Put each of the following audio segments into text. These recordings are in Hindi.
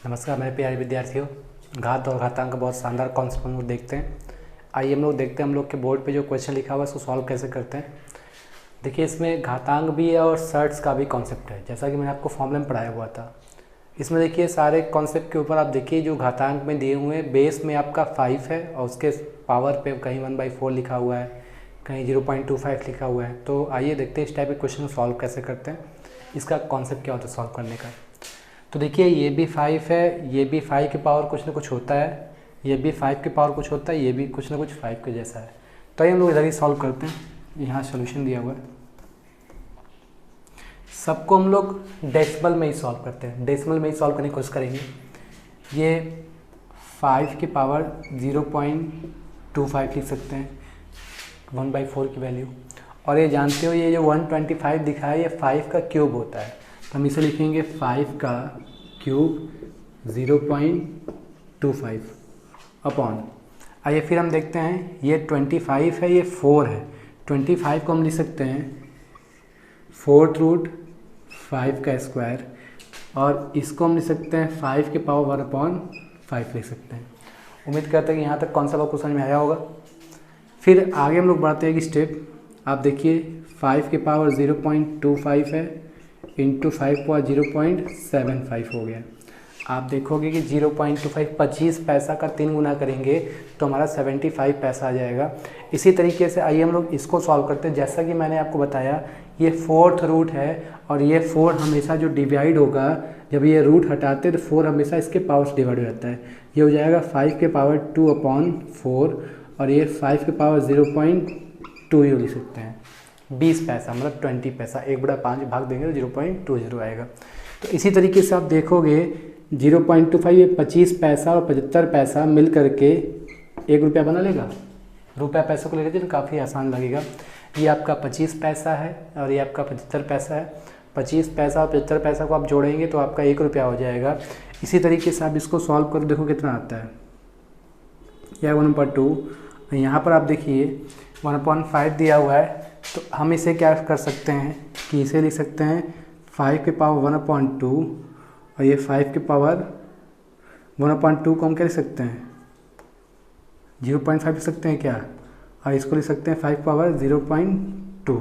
नमस्कार मेरे प्यारे विद्यार्थियों। घात और घातांक का बहुत शानदार कॉन्सेप्ट हम लोग देखते हैं। आइए हम लोग देखते हैं हम लोग के बोर्ड पे जो क्वेश्चन लिखा हुआ है उसको सॉल्व कैसे करते हैं। देखिए इसमें घातांक भी है और सर्ट्स का भी कॉन्सेप्ट है, जैसा कि मैंने आपको फॉर्मूले में पढ़ाया हुआ था। इसमें देखिए सारे कॉन्सेप्ट के ऊपर आप देखिए जो घातांक में दिए हुए हैं, बेस में आपका 5 है और उसके पावर पे कहीं 1/4 लिखा हुआ है, कहीं 0.25 लिखा हुआ है। तो आइए देखते हैं इस टाइप के क्वेश्चन को सॉल्व कैसे करते हैं, इसका कॉन्सेप्ट क्या होता है सॉल्व करने का। तो देखिए ये भी 5 है, ये भी 5 के पावर कुछ ना कुछ होता है, ये भी 5 के पावर कुछ होता है, ये भी कुछ ना कुछ 5 के जैसा है। तो आइए हम लोग इधर ही सॉल्व करते हैं। यहाँ सोल्यूशन दिया हुआ है, सबको हम लोग डेसिमल में ही सॉल्व करते हैं, डेसिमल में ही सॉल्व करने की कोशिश करेंगे। ये 5 के पावर 0.25 लिख सकते हैं, 1/4 की वैल्यू। और ये जानते हो ये जो 125 दिखा है ये 5 का क्यूब होता है, तो हम इसे लिखेंगे 5 का क्यूब 0.25 अपॉन। आइए फिर हम देखते हैं, ये 25 है, ये 4 है। 25 को हम लिख सकते हैं 4√5 का स्क्वायर, और इसको हम लिख सकते हैं 5 के पावर 1/5 लिख सकते हैं। उम्मीद करते हैं कि यहाँ तक कौन सा आपको समझ में आया होगा। फिर आगे हम लोग बढ़ते हैं कि स्टेप। आप देखिए 5 के पावर 0.25 है इंटू 5 पावर 0.75 हो गया। आप देखोगे कि 0.25 25 पैसा का 3 गुना करेंगे तो हमारा 75 पैसा आ जाएगा। इसी तरीके से आइए हम लोग इसको सॉल्व करते हैं। जैसा कि मैंने आपको बताया ये 4th रूट है और ये 4 हमेशा जो डिवाइड होगा, जब ये रूट हटाते हैं तो 4 हमेशा इसके पावर से डिवाइड हो जाता है। ये हो जाएगा 5 के पावर 2/4 और ये 5 के पावर 0.2 लिख सकते हैं। 20 पैसा मतलब 20 पैसा, 1/5 भाग देंगे तो 0.20 आएगा। तो इसी तरीके से आप देखोगे 0.25 ये 25 पैसा और 75 पैसा मिल करके 1 रुपया बना लेगा। रुपया पैसे को लेकर तो काफ़ी आसान लगेगा। ये आपका 25 पैसा है और ये आपका 75 पैसा है। 25 पैसा और 75 पैसा को आप जोड़ेंगे तो आपका 1 रुपया हो जाएगा। इसी तरीके से आप इसको सॉल्व करो, देखो कितना आता है। यह 1/2, यहाँ पर आप देखिए 1/5 दिया हुआ है, तो हम इसे क्या कर सकते हैं कि इसे लिख सकते हैं 5 के पावर 1/2 और ये 5 के पावर 1/2 को हम क्या लिख सकते हैं 0.5 लिख सकते हैं क्या, और इसको लिख सकते हैं 5 पावर 0.2।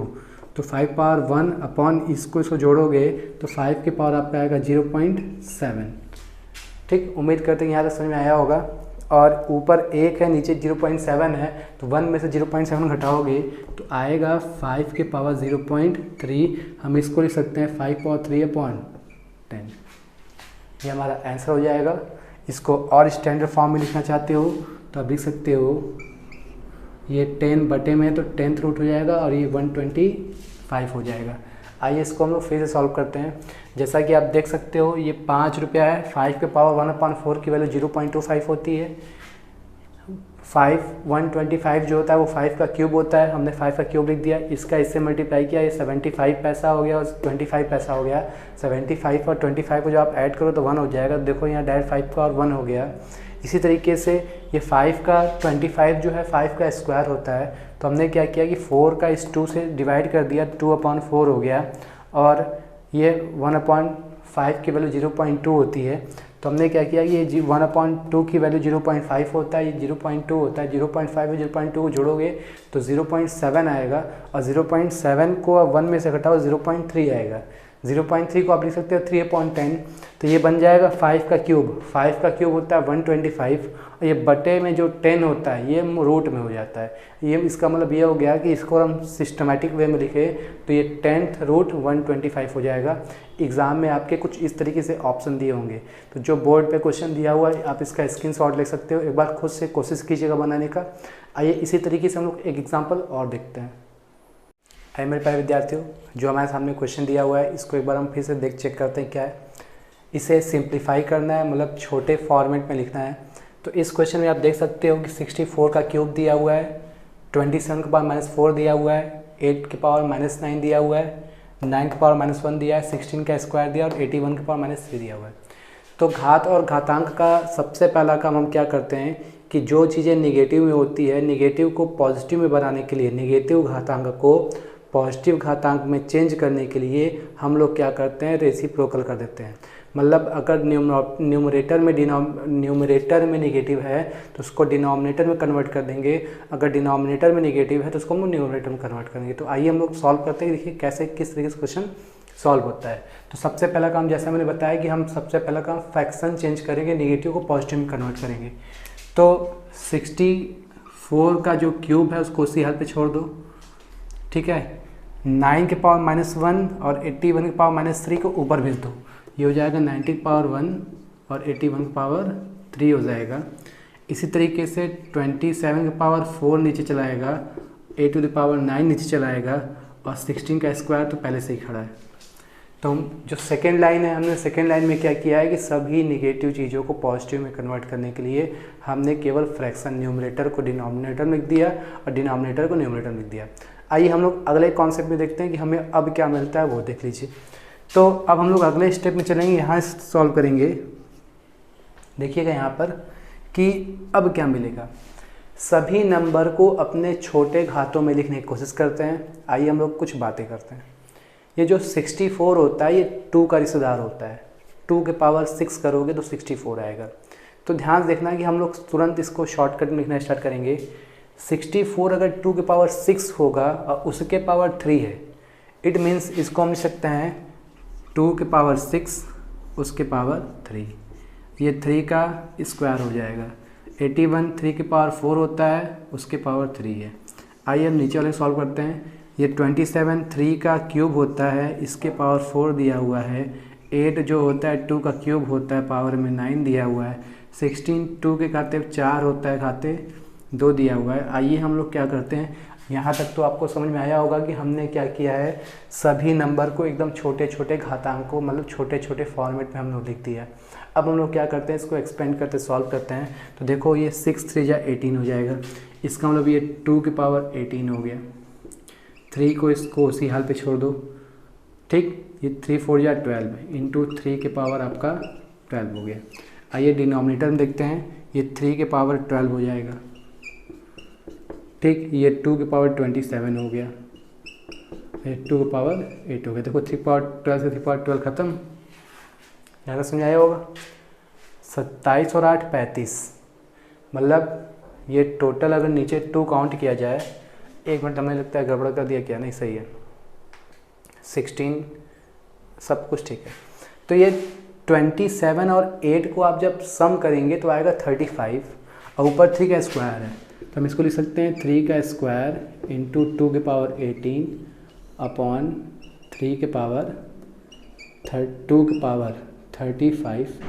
तो 5 पावर 1 इसको जोड़ोगे तो 5 के पावर आपका आएगा 0.7। ठीक, उम्मीद करते हैं यहाँ तक समझ में आया होगा। और ऊपर 1 है, नीचे 0.7 है, तो 1 में से 0.7 घटाओगे तो आएगा 5 के पावर 0.3। हम इसको लिख सकते हैं 5 पावर 3/10। ये हमारा आंसर हो जाएगा। इसको और स्टैंडर्ड फॉर्म में लिखना चाहते हो तो आप लिख सकते हो, ये 10 बटे में तो 10th रूट हो जाएगा और ये 125 हो जाएगा। आइए इसको हम लोग फिर से सॉल्व करते हैं। जैसा कि आप देख सकते हो ये 5 रुपया है, 5 के पावर 1/4 की वैल्यू 0.25 होती है। 125 जो होता है वो 5 का क्यूब होता है, हमने 5 का क्यूब लिख दिया। इसका इससे मल्टीप्लाई किया, ये 75 पैसा हो गया और 25 पैसा हो गया। 75 और 25 को जो आप ऐड करो तो 1 हो जाएगा। देखो यहाँ डायरेक्ट 5 का और 1 हो गया। इसी तरीके से ये 5 का 25 जो है 5 का स्क्वायर होता है, तो हमने क्या किया कि 4 का इस 2 से डिवाइड कर दिया, 2/4 हो गया। और ये 1/5 की वैल्यू 0.2 होती है, तो हमने क्या किया कि ये 1/2 की वैल्यू 0.5 होता है, ये 0.2 होता है। 0.5 और 0.2 को जोड़ोगे तो 0.7 आएगा, और 0.7 को 1 में से घटाओ 0.3 आएगा। 0.3 को आप लिख सकते हो 3/10, तो ये बन जाएगा 5 का क्यूब। 5 का क्यूब होता है 125 और ये बटे में जो 10 होता है ये रूट में हो जाता है। ये इसका मतलब ये हो गया कि इसको हम सिस्टमेटिक वे में लिखें तो ये 10th रूट 125 हो जाएगा। एग्ज़ाम में आपके कुछ इस तरीके से ऑप्शन दिए होंगे, तो जो बोर्ड पे क्वेश्चन दिया हुआ है आप इसका स्क्रीनशॉट ले सकते हो, एक बार खुद से कोशिश कीजिएगा बनाने का। आइए इसी तरीके से हम लोग एक एग्जाम्पल और देखते हैं। आइए मेरे प्यारे विद्यार्थियों, जो हमारे सामने क्वेश्चन दिया हुआ है इसको एक बार हम फिर से चेक करते हैं क्या है। इसे सिंप्लीफाई करना है, मतलब छोटे फॉर्मेट में लिखना है। तो इस क्वेश्चन में आप देख सकते हो कि 64 का क्यूब दिया हुआ है, 27 के पावर -4 दिया हुआ है, 8 के पावर -9 दिया हुआ है, 9 के पावर -1 दिया है, 16 का स्क्वायर दिया और 81 के पावर -3 दिया हुआ है। तो घात और घातांक का सबसे पहला काम हम क्या करते हैं कि जो चीज़ें निगेटिव में होती है, निगेटिव को पॉजिटिव में बनाने के लिए, निगेटिव घातांक को पॉजिटिव घातांक में चेंज करने के लिए हम लोग क्या करते हैं, रेसिप्रोकल कर देते हैं। मतलब अगर न्यूमरेटर में नेगेटिव है तो उसको डिनोमिनेटर में कन्वर्ट कर देंगे, अगर डिनोमिनेटर में नेगेटिव है तो उसको हम न्यूमरेटर में कन्वर्ट करेंगे। तो आइए हम लोग सॉल्व करते हैं, देखिए कैसे किस तरीके से क्वेश्चन सॉल्व होता है। तो सबसे पहला काम, जैसा मैंने बताया कि हम सबसे पहला काम फ्रैक्शन चेंज करेंगे, नेगेटिव को पॉजिटिव में कन्वर्ट करेंगे। तो 64 का जो क्यूब है उसको उसी हाल पे छोड़ दो, ठीक है। 9 के पावर -1 और 81 के पावर -3 को ऊपर भेज दो, ये हो जाएगा 90 के पावर 1 और 81 के पावर 3 हो जाएगा। इसी तरीके से 27 के पावर 4 नीचे चलाएगा, 8 टू द पावर 9 नीचे चलाएगा और 16 का स्क्वायर तो पहले से ही खड़ा है। तो हम जो सेकेंड लाइन है, हमने सेकेंड लाइन में क्या किया है कि सभी निगेटिव चीज़ों को पॉजिटिव में कन्वर्ट करने के लिए हमने केवल फ्रैक्शन न्यूमरेटर को डिनोमिनेटर में लिख दिया और डिनोमिनेटर को न्यूमरेटर में लिख दिया। आइए हम लोग अगले कॉन्सेप्ट में देखते हैं कि हमें अब क्या मिलता है, वो देख लीजिए। तो अब हम लोग अगले स्टेप में चलेंगे, यहाँ सॉल्व करेंगे। देखिएगा यहाँ पर कि अब क्या मिलेगा। सभी नंबर को अपने छोटे घातों में लिखने की कोशिश करते हैं। आइए हम लोग कुछ बातें करते हैं। ये जो 64 होता है ये 2 का रिश्तेदार होता है। 2 के पावर 6 करोगे तो 64 आएगा। तो ध्यान देखना कि हम लोग तुरंत इसको शॉर्टकट में लिखना स्टार्ट करेंगे। 64 अगर 2 के पावर 6 होगा और उसके पावर 3 है, इट मीन्स इसको हम लिख सकते हैं 2 के पावर 6 उसके पावर 3, ये 3 का स्क्वायर हो जाएगा। 81 3 के पावर 4 होता है, उसके पावर 3 है। आइए हम नीचे वाले सॉल्व करते हैं। ये 27 3 का क्यूब होता है, इसके पावर 4 दिया हुआ है। 8 जो होता है 2 का क्यूब होता है, पावर में 9 दिया हुआ है। 16 2 के खाते 4 होता है, खाते 2 दिया हुआ है। आइए हम लोग क्या करते हैं, यहाँ तक तो आपको समझ में आया होगा कि हमने क्या किया है, सभी नंबर को एकदम छोटे छोटे घातांकों मतलब छोटे छोटे फॉर्मेट में हम लोग लिख दिया। अब हम लोग क्या करते हैं, इसको एक्सपेंड करते सॉल्व करते हैं। तो देखो ये 6 3 जा 18 हो जाएगा, इसका मतलब ये 2 के पावर 18 हो गया। 3 को इसको उसी हाल पे छोड़ दो, ठीक। ये 3 4 जा 12 इंटू 3 के पावर आपका 12 हो गया। आइए डिनोमिनेटर में देखते हैं, ये 3 के पावर 12 हो जाएगा, ठीक। ये 2 के पावर 27 हो गया, ये 2 के पावर 8 हो गया। देखो 3 पावर 12 से 3 पावर 12 खत्म, ज़्यादा समझाया होगा। 27 और 8 35, मतलब ये टोटल अगर नीचे 2 काउंट किया जाए, 1 मिनट हमें लगता है गड़बड़ कर दिया क्या, नहीं सही है। 16 सब कुछ ठीक है। तो ये 27 और 8 को आप जब सम करेंगे तो आएगा 35 और ऊपर 3 का स्क्वायर है, तो हम इसको लिख सकते हैं 3 का स्क्वायर इंटू 2 के पावर 18 अपॉन 3 के पावर 2 के पावर 35।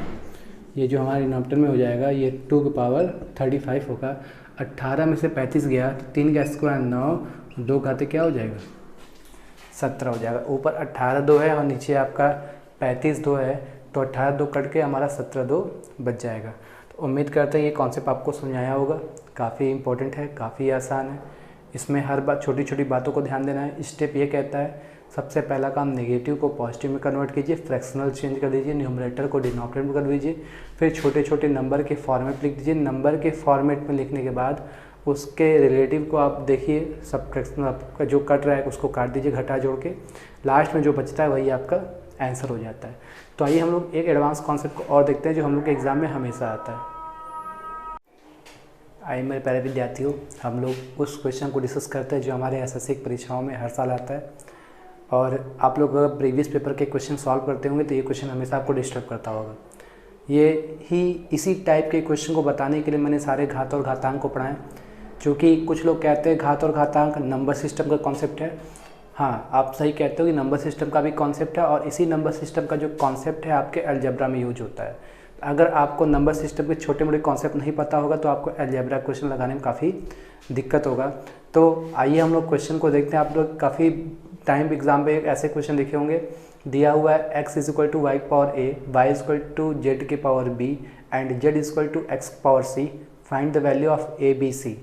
ये जो हमारे डिनोमिनेटर में हो जाएगा ये 2 के पावर 35 होगा। 18 में से 35 गया तो 3 का स्क्वायर 9, 2 खाते क्या हो जाएगा 17 हो जाएगा। ऊपर 18 2 है और नीचे आपका 35 2 है, तो 18 2 कट के हमारा 17 2 बच जाएगा। तो उम्मीद करते हैं ये कॉन्सेप्ट आपको समझाया होगा। काफ़ी इंपॉर्टेंट है, काफ़ी आसान है। इसमें हर बात छोटी छोटी बातों को ध्यान देना है। स्टेप ये कहता है सबसे पहला काम नेगेटिव को पॉजिटिव में कन्वर्ट कीजिए, फ्रैक्शनल चेंज कर दीजिए, न्यूमरेटर को डिनोमिनेटर में कर दीजिए, फिर छोटे छोटे नंबर के फॉर्मेट लिख दीजिए। नंबर के फॉर्मेट में लिखने के बाद उसके रिलेटिव को आप देखिए, सब्ट्रैक्शन आपका जो कट रहा है उसको काट दीजिए घटा जोड़ के, लास्ट में जो बचता है वही आपका आंसर हो जाता है। तो आइए हम लोग एक एडवांस कॉन्सेप्ट को और देखते हैं जो हम लोग के एग्ज़ाम में हमेशा आता है। आइए मेरे प्यारे विद्यार्थियों, हम लोग उस क्वेश्चन को डिस्कस करते हैं जो हमारे एसएससी परीक्षाओं में हर साल आता है। और आप लोग अगर प्रीवियस पेपर के क्वेश्चन सॉल्व करते होंगे तो ये क्वेश्चन हमेशा आपको डिस्टर्ब करता होगा। ये ही इसी टाइप के क्वेश्चन को बताने के लिए मैंने सारे घात और घातांक को पढ़ाएं, क्योंकि कुछ लोग कहते हैं घात और घातांक नंबर सिस्टम का कॉन्सेप्ट है। हाँ, आप सही कहते हो कि नंबर सिस्टम का भी कॉन्सेप्ट है, और इसी नंबर सिस्टम का जो कॉन्सेप्ट है आपके अलजेब्रा में यूज होता है। अगर आपको नंबर सिस्टम के छोटे मोटे कॉन्सेप्ट नहीं पता होगा तो आपको अलजेब्रा क्वेश्चन लगाने में काफ़ी दिक्कत होगा। तो आइए हम लोग क्वेश्चन को देखते हैं। आप लोग काफ़ी टाइम एग्जाम पे ऐसे क्वेश्चन लिखे होंगे, दिया हुआ है x = y power a, y = z के power b and z = x power c, find the value of a b c।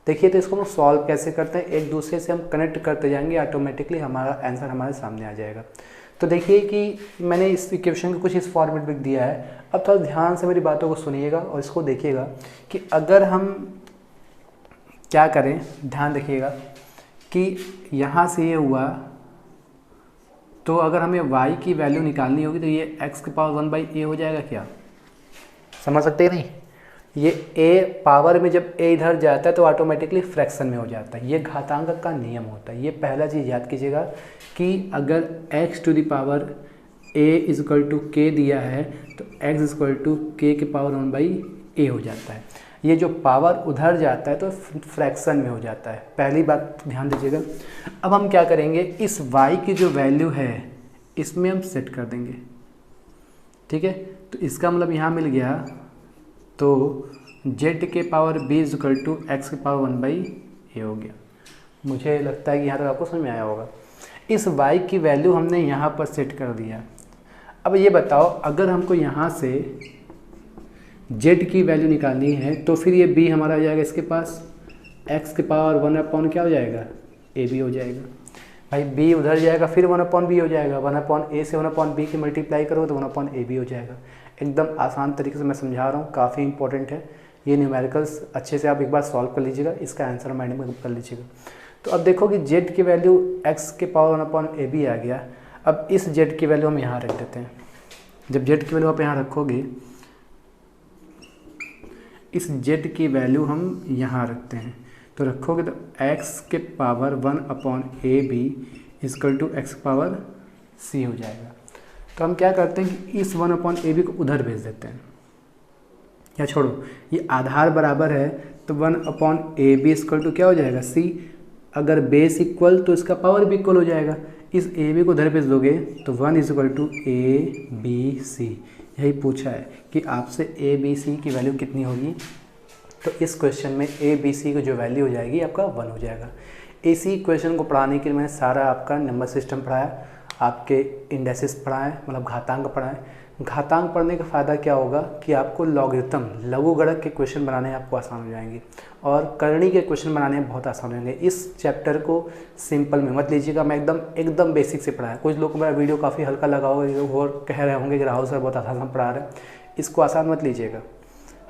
देखिए तो इसको हम सॉल्व कैसे करते हैं, एक दूसरे से हम कनेक्ट करते जाएंगे, ऑटोमेटिकली हमारा आंसर हमारे सामने आ जाएगा। तो देखिए कि मैंने इस इक्वेशन को कुछ इस फॉर्मेट में दिया है। अब थोड़ा ध्यान से मेरी बातों को सुनिएगा और इसको देखिएगा कि अगर हम क्या करें। ध्यान देखिएगा कि यहाँ से ये हुआ तो अगर हमें y की वैल्यू निकालनी होगी तो ये x की पावर 1/a हो जाएगा क्या? समझ सकते हैं नहीं? ये a पावर में जब a इधर जाता है तो ऑटोमेटिकली फ्रैक्शन में हो जाता है। ये घातांक का नियम होता है। ये पहला चीज़ याद कीजिएगा कि अगर x to the power a equal to k दिया है तो x इजक्वल टू k की पावर 1/a हो जाता है। ये जो पावर उधर जाता है तो फ्रैक्शन में हो जाता है। पहली बात ध्यान दीजिएगा। अब हम क्या करेंगे, इस y की जो वैल्यू है इसमें हम सेट कर देंगे, ठीक है। तो इसका मतलब यहाँ मिल गया, तो z के power b equal to X की पावर 1/a हो गया। मुझे लगता है कि यहाँ तक आपको समझ में आया होगा। इस y की वैल्यू हमने यहाँ पर सेट कर दिया। अब ये बताओ, अगर हमको यहाँ से z की वैल्यू निकालनी है तो फिर ये b हमारा आ जाएगा इसके पास, x के पावर 1/, क्या हो जाएगा, ab हो जाएगा। भाई b उधर जाएगा फिर 1/b हो जाएगा, 1/a से 1/b की मल्टीप्लाई करो तो 1/ab हो जाएगा। एकदम आसान तरीके से मैं समझा रहा हूँ, काफ़ी इंपॉर्टेंट है ये न्यूमेरिकल्स। अच्छे से आप एक बार सॉल्व कर लीजिएगा, इसका आंसर माइंड में कर लीजिएगा। तो अब देखो कि z की वैल्यू x के पावर 1/ab आ गया। अब इस z की वैल्यू हम यहाँ रख देते हैं। जब z की वैल्यू आप यहाँ रखोगे, इस z की वैल्यू हम यहाँ रखते हैं, तो रखोगे तो x के power 1/ab equal to x power c हो जाएगा। तो हम क्या करते हैं कि इस 1/ab को उधर भेज देते हैं, या छोड़ो, ये आधार बराबर है तो 1/ab इजक्वल टू क्या हो जाएगा, c। अगर बेस इक्वल तो इसका पावर भी इक्वल हो जाएगा। इस ab को उधर भेज दोगे तो 1 इजक्वल टू abc। यही पूछा है कि आपसे abc की वैल्यू कितनी होगी। तो इस क्वेश्चन में abc की जो वैल्यू हो जाएगी आपका 1 हो जाएगा। इसी क्वेश्चन को पढ़ाने के लिए मैंने सारा आपका नंबर सिस्टम पढ़ाया, आपके इंडेसिस पढ़ाए, मतलब घातांक पढ़ाए। घातांक पढ़ने का फ़ायदा क्या होगा कि आपको लॉगरिथम, लघुगणक के क्वेश्चन बनाने आपको आसान हो जाएंगे और करनी के क्वेश्चन बनाने बहुत आसान होंगे। इस चैप्टर को सिंपल में मत लीजिएगा, मैं एकदम बेसिक से पढ़ाया। कुछ लोग को मेरा वीडियो काफ़ी हल्का लगा होगा और कह रहे होंगे कि राहुल सर बहुत आसान पढ़ा रहे हैं। इसको आसान मत लीजिएगा।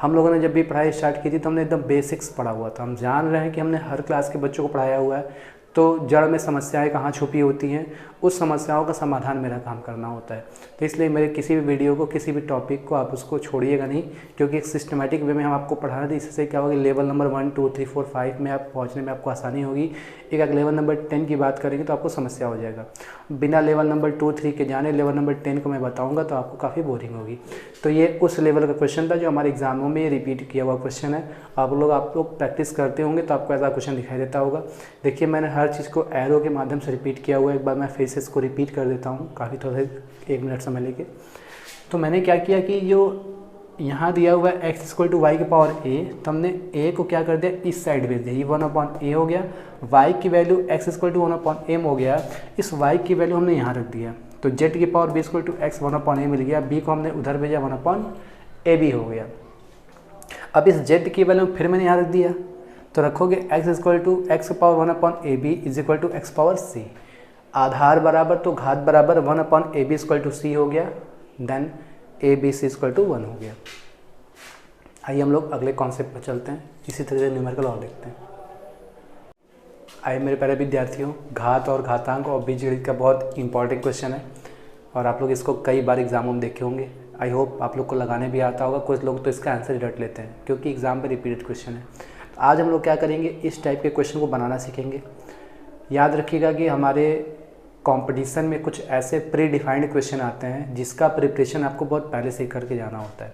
हम लोगों ने जब भी पढ़ाई स्टार्ट की थी तो हमने एकदम बेसिक्स पढ़ा हुआ था। हम जान रहे हैं कि हमने हर क्लास के बच्चों को पढ़ाया हुआ है, तो जड़ में समस्याएं कहाँ छुपी होती हैं, उस समस्याओं का समाधान मेरा काम करना होता है। तो इसलिए मेरे किसी भी वीडियो को, किसी भी टॉपिक को आप उसको छोड़िएगा नहीं, क्योंकि एक सिस्टमेटिक वे में हम आपको पढ़ा रहे थे। इससे क्या होगा, लेवल नंबर 1 2 3 4 5 में आप पहुँचने में आपको आसानी होगी। एक अगर लेवल नंबर 10 की बात करेंगे तो आपको समस्या हो जाएगा। बिना लेवल नंबर 2 3 के जाने लेवल नंबर 10 को मैं बताऊँगा तो आपको काफ़ी बोरिंग होगी। तो ये उस लेवल का क्वेश्चन था जो हमारे एग्जामों में रिपीट किया हुआ क्वेश्चन है। आप लोग प्रैक्टिस करते होंगे तो आपको ऐसा क्वेश्चन दिखाई देता होगा। देखिए, मैंने हर चीज़ को एरो के माध्यम से रिपीट किया हुआ है। एक बार मैं फिर से इसको रिपीट कर देता हूँ, काफ़ी थोड़ा 1 मिनट समय लेके। तो मैंने क्या किया कि जो यहाँ दिया हुआ है x इक्वल टू वाई के पावर a, तो हमने a को क्या कर दिया, इस साइड भेज दिया। ये 1/a हो गया। y की value x equal to 1/m हो गया। इस y की वैल्यू हमने यहाँ रख दिया, तो z की power b equal to x 1/a मिल गया। b को हमने उधर भेजा, 1/ab हो गया। अब इस z की वैल्यू फिर मैंने यहाँ रख दिया, तो रखोगे x इक्वल टू एक्स की power 1/ab is equal to X power c। आधार बराबर तो घात बराबर, 1/ab इक्वल टू c हो गया। देन abc इक्वल टू 1 हो गया। आइए हम लोग अगले कॉन्सेप्ट पर चलते हैं, इसी तरह से न्यूमेरिकल और देखते हैं। आइए मेरे प्यारे विद्यार्थियों, घात और घातांक और बीजगणित का बहुत इंपॉर्टेंट क्वेश्चन है और आप लोग इसको कई बार एग्जामों में देखे होंगे। आई होप आप लोग को लगाने भी आता होगा। कुछ लोग तो इसका आंसर रट लेते हैं क्योंकि एग्जाम में रिपीटेड क्वेश्चन है। तो आज हम लोग क्या करेंगे, इस टाइप के क्वेश्चन को बनाना सीखेंगे। याद रखिएगा कि हमारे कंपटीशन में कुछ ऐसे प्री डिफाइंड क्वेश्चन आते हैं जिसका प्रिपरेशन आपको बहुत पहले से करके जाना होता है।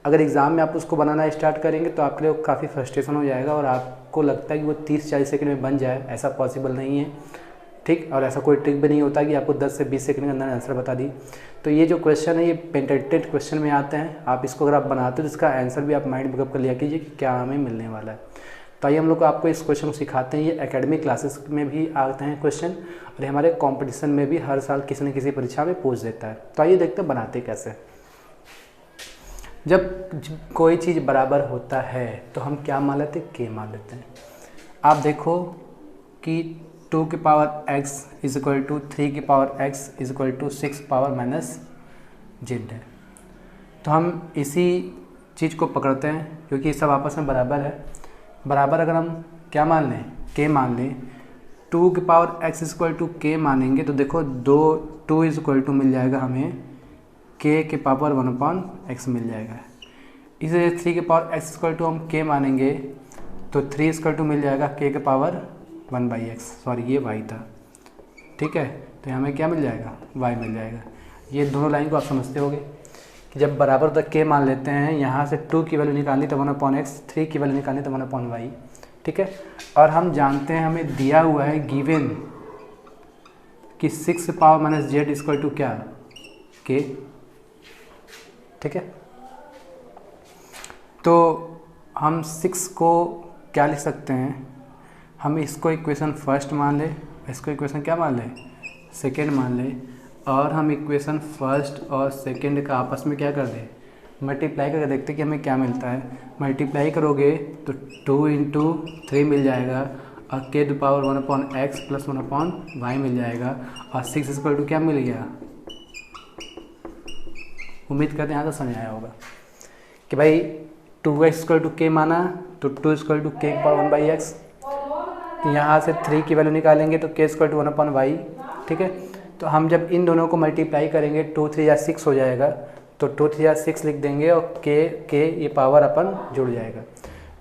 अगर एग्ज़ाम में आप उसको बनाना स्टार्ट करेंगे तो आपके लिए काफ़ी फ्रस्ट्रेशन हो जाएगा और आपको लगता है कि वो 30-40 सेकंड में बन जाए, ऐसा पॉसिबल नहीं है, ठीक। और ऐसा कोई ट्रिक भी नहीं होता कि आपको 10 से 20 सेकंड के अंदर आंसर बता दी। तो ये जो क्वेश्चन है ये पेटेंटेड क्वेश्चन में आते हैं। आप इसको अगर आप बनाते हो तो इसका आंसर भी आप माइंड मेकअप कर लिया कीजिए कि क्या हमें मिलने वाला है। तो आइए हम लोग आपको इस क्वेश्चन को सिखाते हैं। ये एकेडमिक क्लासेस में भी आते हैं क्वेश्चन और हमारे कंपटीशन में भी हर साल किसी न किसी परीक्षा में पूछ देता है। तो आइए देखते हैं बनाते कैसे। जब कोई चीज़ बराबर होता है तो हम क्या मान लेते हैं, के मान लेते हैं। आप देखो कि 2 की power x is equal to 3 की power x is equal to 6 power minus z है। तो हम इसी चीज़ को पकड़ते हैं क्योंकि सब आपस में बराबर है। बराबर अगर हम क्या मान लें, के मान लें, to K power x equal to K मानेंगे तो देखो टू इज इक्वल टू मिल जाएगा हमें के पावर 1/x मिल जाएगा। इसे 3 के पावर एक्स इक्वल टू हम के मानेंगे तो 3 इक्वल टू मिल जाएगा के पावर 1/x, सॉरी ये y था, ठीक है। तो हमें क्या मिल जाएगा, y मिल जाएगा। ये दोनों लाइन को आप समझते होगे कि जब बराबर तक के मान लेते हैं, यहाँ से 2 की वैल्यू निकालनी तो 1/x, 3 की वैल्यू निकालनी तो 1/y, ठीक है। और हम जानते हैं हमें दिया हुआ है गिवन कि 6 power minus Z equal to क्या, के, ठीक है। तो हम 6 को क्या लिख सकते हैं, हम इसको इक्वेशन फर्स्ट मान ले, इसको इक्वेशन क्या मान ले, सेकेंड मान ले, और हम इक्वेशन फर्स्ट और सेकेंड का आपस में क्या कर दें, मल्टीप्लाई करके देखते कि हमें क्या मिलता है। मल्टीप्लाई करोगे तो 2 इंटू 3 मिल जाएगा और के to power 1/x plus 1/y मिल जाएगा और 6 इक्वल टू क्या मिल गया। उम्मीद करते हैं यहाँ तो समझ आया होगा कि भाई 2x इक्वल टू के माना तो 2 equal to K power 1/x, तो यहाँ से 3 की वैल्यू निकालेंगे तो के इक्वल टू 1/y, ठीक है। तो हम जब इन दोनों को मल्टीप्लाई करेंगे 2 3 या 6 हो जाएगा, तो 2 3 या 6 लिख देंगे और के ये पावर अपन जुड़ जाएगा।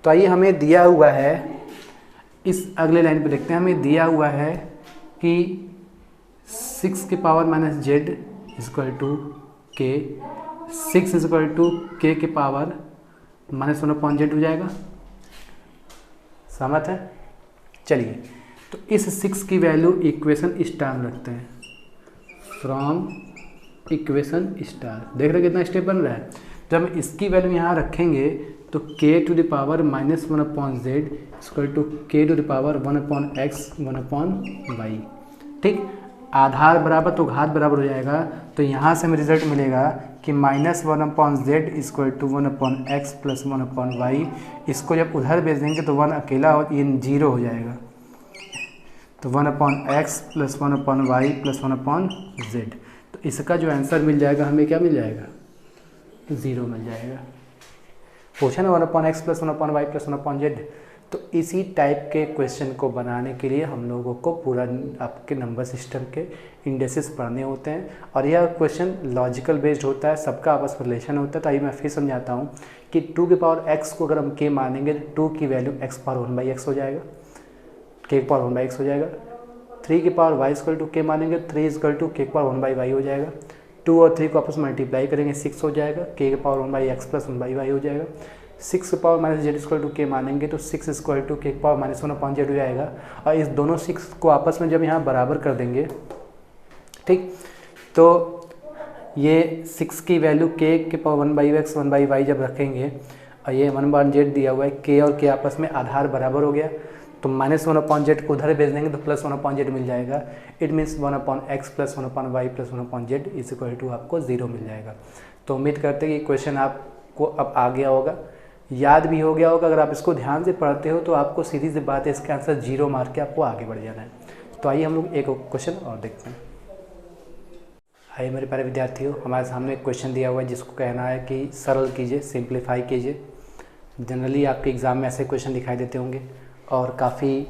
तो आइए हमें दिया हुआ है, इस अगले लाइन पे देखते हैं, हमें दिया हुआ है कि 6 के power minus Z equal to K, 6 equal to K power minus 1/z हो जाएगा, सहमत है। चलिए तो इस 6 की वैल्यू इक्वेशन स्टार रखते हैं, फ्रॉम इक्वेशन स्टार। देख रहे कितना स्टेप बन रहा है। जब हम इसकी वैल्यू यहाँ रखेंगे तो K to the power minus 1/z equal to K to the power 1/x 1/y, ठीक। आधार बराबर तो घात बराबर हो जाएगा, तो यहाँ से हमें रिजल्ट मिलेगा कि minus 1/z equal to 1/x plus 1/y। इसको जब उधर भेज देंगे तो 1 अकेला हो, ये 0 हो जाएगा, तो 1/x plus 1/y plus 1/z। तो इसका जो आंसर मिल जाएगा हमें क्या मिल जाएगा, 0 मिल जाएगा। पूछा ना 1/x plus 1/y plus 1/z। तो इसी टाइप के क्वेश्चन को बनाने के लिए हम लोगों को पूरा आपके नंबर सिस्टम के इंडेक्सेस पढ़ने होते हैं, और यह क्वेश्चन लॉजिकल बेस्ड होता है, सबका आपस में रिलेशन होता है। तो आइए मैं फिर समझाता हूँ कि 2 के पावर x को अगर हम k मानेंगे तो 2 की वैल्यू x पावर 1/x हो जाएगा, k पावर 1/x हो जाएगा। 3 के power y equal to k मानेंगे 3 equal to k power 1/y हो जाएगा। 2 और 3 को आपस में मल्टीप्लाई करेंगे 6 हो जाएगा, k के पावर 1/x प्लस 1/y हो जाएगा। 6 के power minus Z equal to K मानेंगे तो 6 equal to K power minus 1/z हो जाएगा। और इस दोनों 6 को आपस में जब यहाँ बराबर कर देंगे, ठीक, तो ये 6 की वैल्यू k के पावर 1/x 1/y जब रखेंगे और ये 1/z दिया हुआ है, k और k आपस में आधार बराबर हो गया, तो माइनस 1/z को उधर भेज देंगे तो प्लस 1/z मिल जाएगा। It means 1/x plus 1/y plus 1/z is equal to आपको 0 मिल जाएगा। तो उम्मीद करते हैं कि क्वेश्चन आपको अब आ गया होगा, याद भी हो गया होगा। अगर आप इसको ध्यान से पढ़ते हो तो आपको सीधी सी बात है, इसका आंसर 0 मार के आपको आगे बढ़ जाना है। तो आइए हम लोग एक क्वेश्चन और देखते हैं। आइए मेरे प्यारे विद्यार्थियों, हमारे सामने एक क्वेश्चन दिया हुआ है जिसको कहना है कि सरल कीजिए, सिंप्लीफाई कीजिए। जनरली आपके एग्ज़ाम में ऐसे क्वेश्चन दिखाई देते होंगे और काफ़ी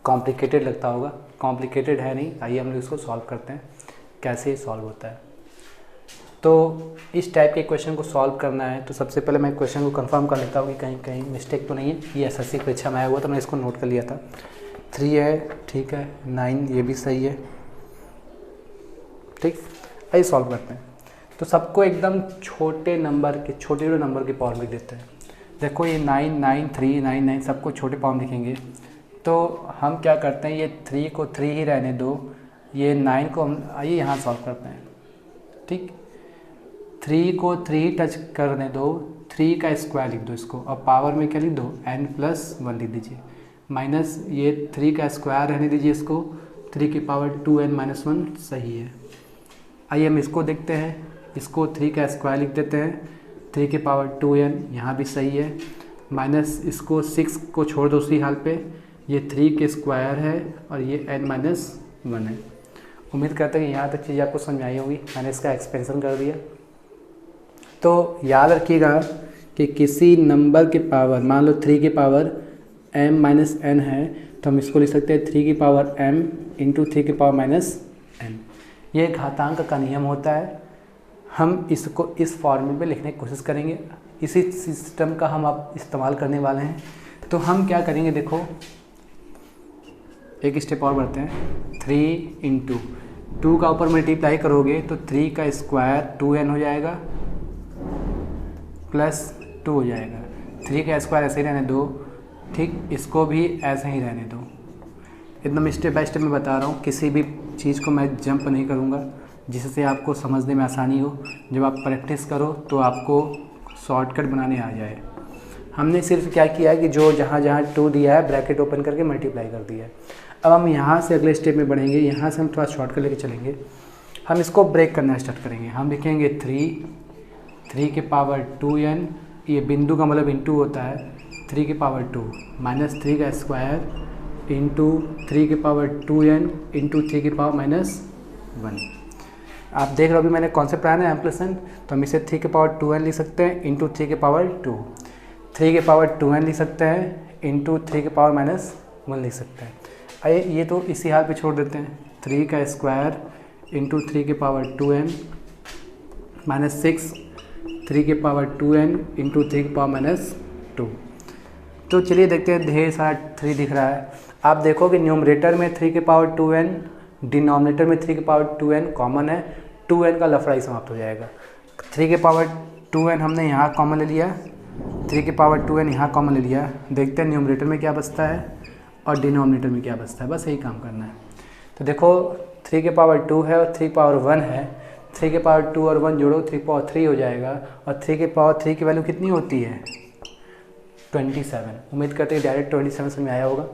कॉम्प्लिकेटेड लगता होगा। कॉम्प्लिकेटेड है नहीं, आइए हम लोग इसको सॉल्व करते हैं, कैसे सॉल्व होता है। तो इस टाइप के क्वेश्चन को सॉल्व करना है तो सबसे पहले मैं क्वेश्चन को कंफर्म कर लेता हूँ कि कहीं कहीं मिस्टेक तो नहीं है। ये एसएससी परीक्षा में आया हुआ था, मैंने इसको नोट कर लिया था। 3 है, ठीक है, 9 ये भी सही है, ठीक। आइए सॉल्व करते हैं। तो सबको एकदम छोटे नंबर के पावर में देते हैं। देखो ये 9 9 3 9 9 सबको छोटे पावर में लिखेंगे। तो हम क्या करते हैं, ये 3 को 3 ही रहने दो, ये 9 को हम आइए यहाँ सॉल्व करते हैं, ठीक। 3 को 3 टच करने दो, 3 का स्क्वायर लिख दो इसको, और पावर में क्या लिख दो, n+1 लिख दीजिए, माइनस ये 3 का स्क्वायर रहने दीजिए इसको, 3 की पावर 2n-1 सही है। आइए हम इसको देखते हैं, इसको 3 का स्क्वायर लिख देते हैं, 3 की पावर 2n यहाँ भी सही है, माइनस इसको 6 को छोड़ दो उसी हाल पे, ये 3 के स्क्वायर है और ये n-1 है। उम्मीद करते हैं कि यहाँ तक चीज़ आपको समझ में आई होगी। मैंने इसका एक्सपेंशन कर दिया। तो याद रखिएगा कि किसी नंबर के पावर, मान लो 3 के पावर m-n है, तो हम इसको लिख सकते हैं 3 की पावर m इंटू 3 की पावर माइनस n। ये घातांक का नियम होता है। हम इसको इस फॉर्मूले में लिखने की कोशिश करेंगे। इसी सिस्टम का हम अब इस्तेमाल करने वाले हैं। तो हम क्या करेंगे, देखो एक स्टेप और बढ़ते हैं। 3 इंटू 2 का ऊपर मल्टीप्लाई करोगे तो 3 का स्क्वायर 2n हो जाएगा प्लस 2 हो जाएगा। 3 का स्क्वायर ऐसे ही रहने दो, ठीक, इसको भी ऐसे ही रहने दो। एकदम स्टेप बाय स्टेप मैं बता रहा हूँ, किसी भी चीज़ को मैं जंप नहीं करूँगा, जिससे आपको समझने में आसानी हो। जब आप प्रैक्टिस करो तो आपको शॉर्टकट बनाने आ जाए। हमने सिर्फ क्या किया है कि जो जहाँ जहाँ 2 दिया है ब्रैकेट ओपन करके मल्टीप्लाई कर दिया है। अब हम यहाँ से अगले स्टेप में बढ़ेंगे। यहाँ से हम थोड़ा शॉर्टकट लेके चलेंगे। हम इसको ब्रेक करना स्टार्ट करेंगे। हम लिखेंगे 3 के पावर 2n, ये बिंदु का मतलब इंटू होता है, 3 के पावर 2 माइनस 3 का स्क्वायर इंटू 3 के पावर 2n इंटू 3 के पावर माइनस 1। आप देख रहे हो अभी मैंने कॉन्सेप्ट पढ़ाया ना m+n, तो हम इसे 3 के पावर 2n लिख सकते हैं इंटू 3 के पावर 2, 3 के पावर 2n लिख सकते हैं इंटू 3 के पावर माइनस 1 लिख सकते हैं। आइए ये तो इसी हाल पे छोड़ देते हैं। 3 का स्क्वायर इंटू 3 के पावर 2n माइनस 6, 3 के पावर 2n इंटू 3 के पावर माइनस 2। तो चलिए देखते हैं, ढेर सारा 3 दिख रहा है। आप देखोगे न्यूमरेटर में 3 के पावर 2n, डिनोमिनेटर में 3 के पावर 2n कॉमन है, 2n का लफड़ा ही समाप्त हो जाएगा। 3 के पावर 2n हमने यहाँ कॉमन ले लिया, 3 के पावर 2n यहाँ कॉमन ले लिया। देखते हैं न्यूमरेटर में क्या बचता है और डिनोमिनेटर में क्या बचता है, बस यही काम करना है। तो देखो 3 के पावर 2 है और 3 के पावर 1 है, 3 के पावर 2 और 1 जोड़ो 3 के पावर 3 हो जाएगा। और 3 के पावर 3 की वैल्यू कितनी होती है, 27। उम्मीद करते हैं डायरेक्ट 27 समझ में आया होगा।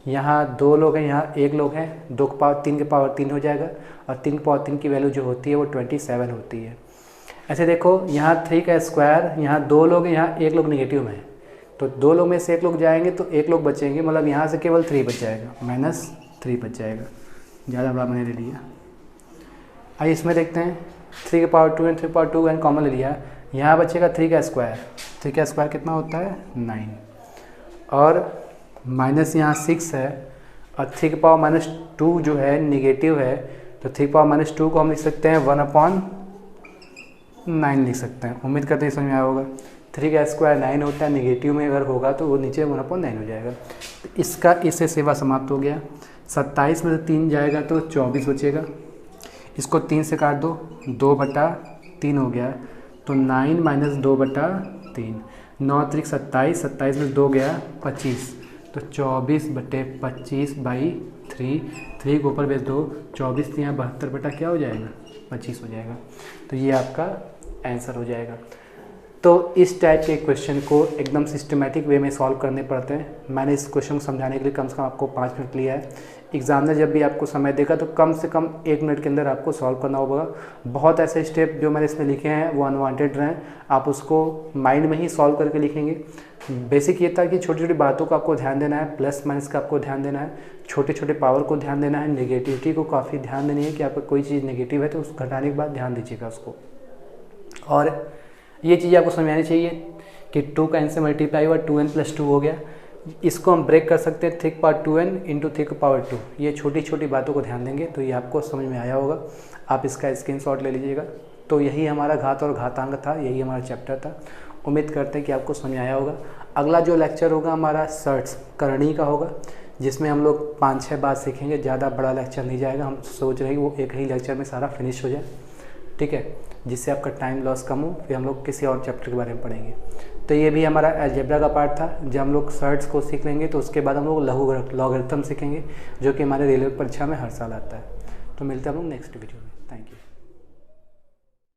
यहाँ 2 लोग हैं, यहाँ 1 लोग हैं, 2 के पावर 3 के पावर 3 हो जाएगा और 3 के पावर 3 की वैल्यू जो होती है वो 27 होती है। ऐसे देखो यहाँ 3 का स्क्वायर, यहाँ 2 लोग हैं, यहाँ 1 लोग निगेटिव में है, तो 2 लोग में से 1 लोग जाएंगे तो 1 लोग बचेंगे, मतलब यहाँ से केवल 3 बच जाएगा, -3 बच जाएगा। ज़्यादा बड़ा मैंने ले लिया। आइए इसमें देखते हैं, 3 के पावर 2n, 3 के पावर 2n कॉमन ले लिया। यहाँ बचेगा 3 का स्क्वायर, 3 का स्क्वायर कितना होता है 9, और माइनस यहाँ 6 है, और 3 के पावर -2 जो है निगेटिव है, तो 3 के पावर -2 को हम लिख सकते हैं 1/9 लिख सकते हैं। उम्मीद करते हैं समझ में आया होगा। 3 का स्क्वायर 9 होता है, निगेटिव में अगर होगा तो वो नीचे 1/9 हो जाएगा। तो इसका इससे सेवा समाप्त हो गया। 27 में से 3 जाएगा तो 24 बचेगा। इसको 3 से काट दो, 2/3 हो गया, तो 9 - 2/3, 9 3 27, 27 में 2 गया 25, तो 24/25/3, 3 के ऊपर बेच दो, 24 यहाँ 72 क्या हो जाएगा 25 हो जाएगा। तो ये आपका आंसर हो जाएगा। तो इस टाइप के क्वेश्चन को एकदम सिस्टमेटिक वे में सॉल्व करने पड़ते हैं। मैंने इस क्वेश्चन को समझाने के लिए कम से कम आपको 5 मिनट लिया है। एग्जामिनर जब भी आपको समय देगा तो कम से कम 1 मिनट के अंदर आपको सॉल्व करना होगा। बहुत ऐसे स्टेप जो मैंने इसमें लिखे हैं वो अनवांटेड रहें, आप उसको माइंड में ही सॉल्व करके लिखेंगे। बेसिक ये था कि छोटी छोटी बातों का आपको ध्यान देना है, प्लस माइनस का आपको ध्यान देना है, छोटे छोटे पावर को ध्यान देना है, नेगेटिविटी को काफ़ी ध्यान देनी है कि आपका कोई चीज़ नेगेटिव है तो उस घटाने के बाद ध्यान दीजिएगा उसको। और ये चीज़ आपको समझ आनी चाहिए कि 2 का n से मल्टीप्लाई हुआ 2n + 2 हो गया। इसको हम ब्रेक कर सकते हैं 3 के पावर 2n इंटू 3 के पावर 2। ये छोटी छोटी बातों को ध्यान देंगे तो ये आपको समझ में आया होगा। आप इसका स्क्रीनशॉट ले लीजिएगा। तो यही हमारा घात और घातांक था, यही हमारा चैप्टर था। उम्मीद करते हैं कि आपको समझ में आया होगा। अगला जो लेक्चर होगा हमारा सर्ट्स करणी का होगा, जिसमें हम लोग 5-6 बात सीखेंगे। ज़्यादा बड़ा लेक्चर नहीं जाएगा, हम सोच रहे हैं कि वो एक ही लेक्चर में सारा फिनिश हो जाए, ठीक है, जिससे आपका टाइम लॉस कम हो। फिर हम लोग किसी और चैप्टर के बारे में पढ़ेंगे। तो ये भी हमारा अलजेब्रा का पार्ट था। जब हम लोग सर्ट्स को सीख लेंगे तो उसके बाद हम लोग लॉगरिथम सीखेंगे, जो कि हमारे रेलवे परीक्षा में हर साल आता है। तो मिलते हैं हम लोग नेक्स्ट वीडियो में। Thank you.